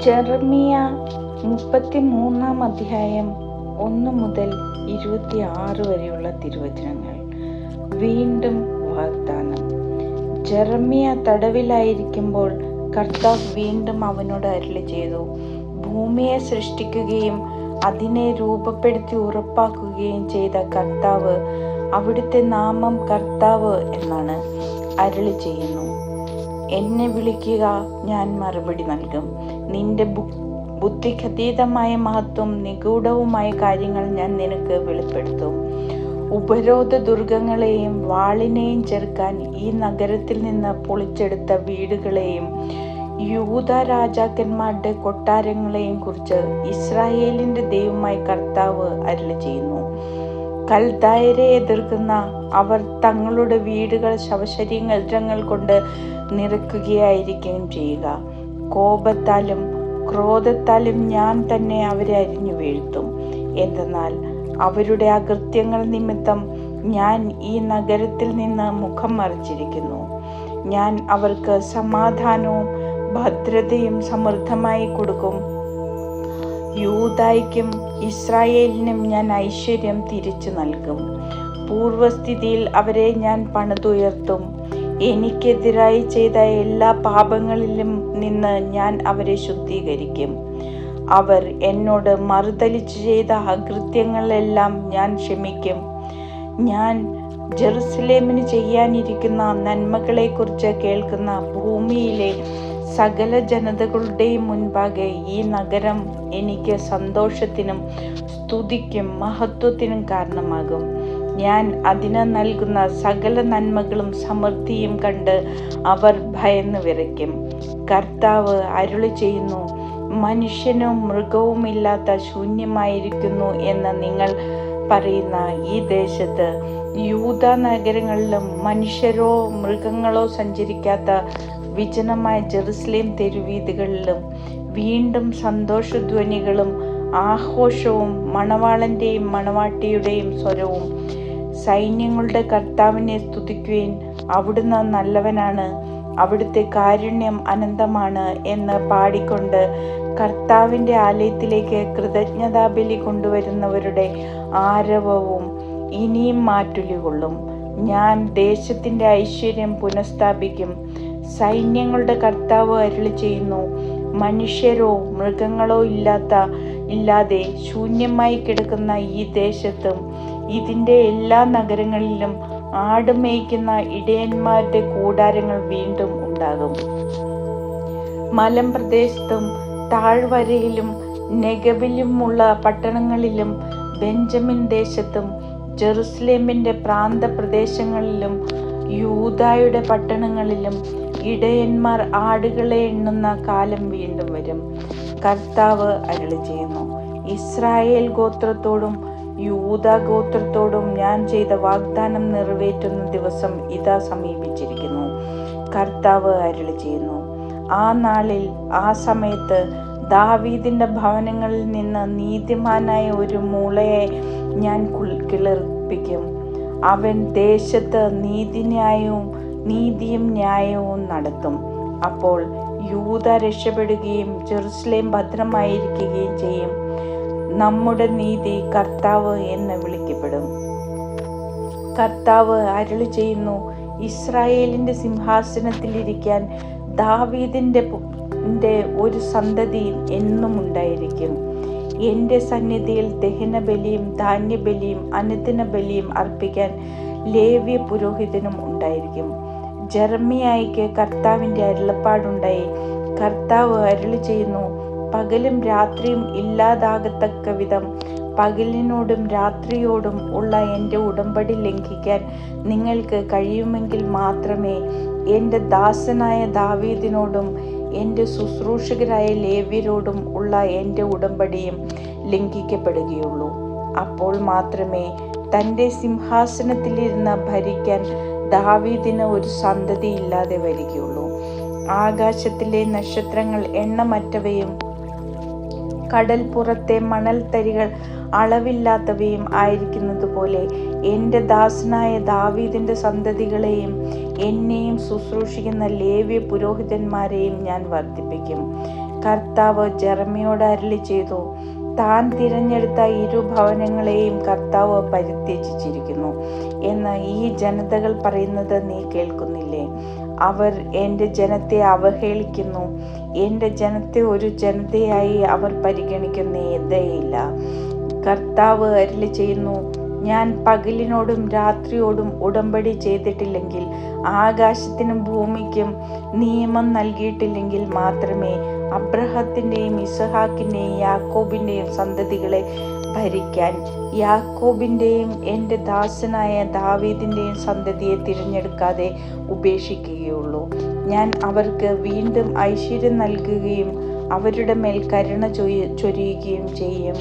ജെറമിയ 33 അധ്യായം 1 മുതൽ 26 വരെയുള്ള തിരുവചനങ്ങൾ. വീണ്ടും വാഗ്ദാനം. ജെറമിയ തടവിലായിരിക്കുമ്പോൾ കർത്താവ് വീണ്ടും അവനോട് അരുളിച്ചെയ്തു, ഭൂമിയെ സൃഷ്ടിക്കുകയും അതിനെ രൂപപ്പെടുത്തി ഉറപ്പാക്കുകയും ചെയ്ത കർത്താവ്, അവിടുത്തെ നാമം കർത്താവ് എന്നാണ്, അരുളിച്ചെയ്യുന്നു. എന്നെ വിളിക്കുക, ഞാൻ മറുപടി നൽകും. നിന്റെ ബുദ്ധിക്കതീതമായ മഹത്വം, നിഗൂഢവുമായ കാര്യങ്ങൾ ഞാൻ നിനക്ക് വെളിപ്പെടുത്തും. ഉപരോധ ദുർഗങ്ങളെയും വാളിനെയും ചെറുക്കാൻ ഈ നഗരത്തിൽ നിന്ന് പൊളിച്ചെടുത്ത വീടുകളെയും യൂദ രാജാക്കന്മാരുടെ കൊട്ടാരങ്ങളെയും കുറിച്ച് ഇസ്രായേലിന്റെ ദൈവമായ കർത്താവ് അരുളിച്ചെയ്യുന്നു. കൽദായരെ എതിർക്കുന്ന അവർ തങ്ങളുടെ വീടുകൾ ശവശരീരങ്ങൾ കൊണ്ട് നിറയ്ക്കുകയായിരിക്കും ചെയ്യുക. കോപത്താലും ക്രോധത്താലും ഞാൻ തന്നെ അവരെ അരിഞ്ഞു വീഴ്ത്തും. എന്തെന്നാൽ അവരുടെ അകൃത്യങ്ങൾ നിമിത്തം ഞാൻ ഈ നഗരത്തിൽ നിന്ന് മുഖം മറച്ചിരിക്കുന്നു. ഞാൻ അവർക്ക് സമാധാനവും ഭദ്രതയും സമൃദ്ധമായി കൊടുക്കും. യൂദായ്ക്കും ഇസ്രായേലിനും ഞാൻ ഐശ്വര്യം തിരിച്ചു നൽകും. പൂർവസ്ഥിതിയിൽ അവരെ ഞാൻ പണിതുയർത്തും. എനിക്കെതിരായി ചെയ്ത എല്ലാ പാപങ്ങളിലും നിന്ന് ഞാൻ അവരെ ശുദ്ധീകരിക്കും. അവർ എന്നോട് മറുതലിച്ചു ചെയ്ത അകൃത്യങ്ങളെല്ലാം ഞാൻ ക്ഷമിക്കും. ഞാൻ ജെറുസലേമിന് ചെയ്യാനിരിക്കുന്ന നന്മകളെക്കുറിച്ച് കേൾക്കുന്ന ഭൂമിയിലെ സകല ജനതകളുടെയും മുൻപാകെ ഈ നഗരം എനിക്ക് സന്തോഷത്തിനും സ്തുതിക്കും മഹത്വത്തിനും കാരണമാകും. ഞാൻ അതിന് നൽകുന്ന സകല നന്മകളും സമൃദ്ധിയും കണ്ട് അവർ ഭയന്ന് വിറയ്ക്കും. കർത്താവ് അരുളിച്ചെയ്യുന്നു, മനുഷ്യനും മൃഗവുമില്ലാത്ത ശൂന്യമായിരിക്കുന്നു എന്ന് നിങ്ങൾ പറയുന്ന ഈ ദേശത്ത്, യൂദാ നഗരങ്ങളിലും മനുഷ്യരോ മൃഗങ്ങളോ സഞ്ചരിക്കാത്ത വിജനമായ ജെറുസലേം തെരുവീഥികളിലും വീണ്ടും സന്തോഷധ്വനികളും ആഘോഷവും മണവാളന്റെയും മണവാട്ടിയുടെയും സ്വരവും, സൈന്യങ്ങളുടെ കർത്താവിനെ സ്തുതിക്കുവിൻ, അവിടുന്ന് നല്ലവനാണ്, അവിടുത്തെ കാരുണ്യം അനന്തമാണ് എന്ന് പാടിക്കൊണ്ട് കർത്താവിൻ്റെ ആലയത്തിലേക്ക് കൃതജ്ഞതാബലി കൊണ്ടുവരുന്നവരുടെ ആരവവും ഇനിയും മാറ്റുലികൊള്ളും. ഞാൻ ദേശത്തിൻ്റെ ഐശ്വര്യം പുനഃസ്ഥാപിക്കും. സൈന്യങ്ങളുടെ കർത്താവ് അരുളിച്ചെയ്യുന്നു, മനുഷ്യരോ മൃഗങ്ങളോ ഇല്ലാതെ ശൂന്യമായി കിടക്കുന്ന ഈ ദേശത്തും ഇതിൻ്റെ എല്ലാ നഗരങ്ങളിലും ആടുമേയ്ക്കുന്ന ഇടയന്മാരുടെ കൂടാരങ്ങൾ വീണ്ടും ഉണ്ടാകും. മലമ്പ്രദേശത്തും താഴ്വരയിലും നെഗബിലുമുള്ള പട്ടണങ്ങളിലും ബെഞ്ചമിൻ ദേശത്തും ജെറുസലേമിൻ്റെ പ്രാന്തപ്രദേശങ്ങളിലും യൂദായുടെ പട്ടണങ്ങളിലും ഇടയന്മാർ ആടുകളെ എണ്ണുന്ന കാലം വീണ്ടും വരും. കർത്താവ് അരുളിച്ചെയ്യുന്നു, ഇസ്രായേൽ ഗോത്രത്തോടും യൂദാ ഗോത്രത്തോടും ഞാൻ ചെയ്ത വാഗ്ദാനം നിറവേറ്റുന്ന ദിവസം ഇതാ സമീപിച്ചിരിക്കുന്നു. കർത്താവ് അരുളിച്ചെയ്യുന്നു, ആ നാളിൽ ആ സമയത്ത് ദാവീദിന്റെ ഭവനങ്ങളിൽ നിന്ന് നീതിമാനായ ഒരു മൂളയെ ഞാൻ കിളിർപ്പിക്കും. അവൻ ദേശത്ത് നീതിയും ന്യായവും നടത്തും. അപ്പോൾ യൂദ രക്ഷപ്പെടുകയും ജെറുസലേം ഭദ്രമായിരിക്കുകയും ചെയ്യും. നമ്മുടെ നീതി കർത്താവ് എന്ന് വിളിക്കപ്പെടും. കർത്താവ് അരുളിച്ചെയ്യുന്നു, ഇസ്രായേലിന്റെ സിംഹാസനത്തിലിരിക്കാൻ ദാവീദിന്റെ ഒരു സന്തതി എന്നും ഉണ്ടായിരിക്കും. എൻ്റെ സന്നിധിയിൽ ദഹനബലിയും ധാന്യബലിയും അനുദിന ബലിയും അർപ്പിക്കാൻ ലേവ്യ പുരോഹിതനും ഉണ്ടായിരിക്കും. ജെറമിയായ്ക്ക് കർത്താവിൻ്റെ അരുളപ്പാടുണ്ടായി. കർത്താവ് അരുളിച്ചെയ്യുന്നു, പകലും രാത്രിയും ഇല്ലാതാകത്തക്ക വിധം പകലിനോടും രാത്രിയോടും ഉള്ള എൻ്റെ ഉടമ്പടി ലംഘിക്കാൻ നിങ്ങൾക്ക് കഴിയുമെങ്കിൽ മാത്രമേ എൻ്റെ ദാസനായ ദാവീദിനോടും എൻ്റെ ശുശ്രൂഷകരായ ലേവ്യരോടും ഉള്ള എൻ്റെ ഉടമ്പടിയും ലംഘിക്കപ്പെടുകയുള്ളൂ. അപ്പോൾ മാത്രമേ തൻ്റെ സിംഹാസനത്തിലിരുന്ന് ഭരിക്കാൻ ദാവീദിന് ഒരു സന്തതി ഇല്ലാതെ വരികയുള്ളൂ. ആകാശത്തിലെ നക്ഷത്രങ്ങൾ എണ്ണമറ്റവയും കടൽപ്പുറത്തെ മണൽത്തരികൾ അളവില്ലാത്തവയും ആയിരിക്കുന്നത് പോലെ എൻ്റെ ദാസനായ ദാവീദിന്റെ സന്തതികളെയും എന്നെയും ശുശ്രൂഷിക്കുന്ന ലേവ്യ പുരോഹിതന്മാരെയും ഞാൻ വർദ്ധിപ്പിക്കും. കർത്താവ് ജെറമ്യയോട് അരുളി ചെയ്തു, താൻ തിരഞ്ഞെടുത്ത ഭവനങ്ങളെയും കർത്താവ് പരിത്യജിച്ചിരിക്കുന്നു എന്ന് ഈ ജനതകൾ പറയുന്നത് നീ കേൾക്കുന്നില്ലേ? അവർ എൻ്റെ ജനത്തെ അവഹേളിക്കുന്നു. എൻ്റെ ജനത്തെ ഒരു ജനതയായി അവർ പരിഗണിക്കുന്നതേയില്ല. കർത്താവ് അരുളി ചെയ്യുന്നു, ഞാൻ പകലിനോടും രാത്രിയോടും ഉടമ്പടി ചെയ്തിട്ടില്ലെങ്കിൽ, ആകാശത്തിനും ഭൂമിക്കും നിയമം നൽകിയിട്ടില്ലെങ്കിൽ മാത്രമേ അബ്രഹത്തിൻ്റെയും ഇസഹാക്കിൻ്റെയും യാക്കോബിൻ്റെയും സന്തതികളെ ഭരിക്കാൻ യാക്കോബിൻ്റെയും എൻ്റെ ദാസനായ ദാവീദിൻ്റെയും സന്തതിയെ തിരഞ്ഞെടുക്കാതെ ഉപേക്ഷിക്കുകയുള്ളൂ. ഞാൻ അവർക്ക് വീണ്ടും ഐശ്വര്യം നൽകുകയും അവരുടെ മേൽ കരുണ ചൊരിയുകയും ചെയ്യും.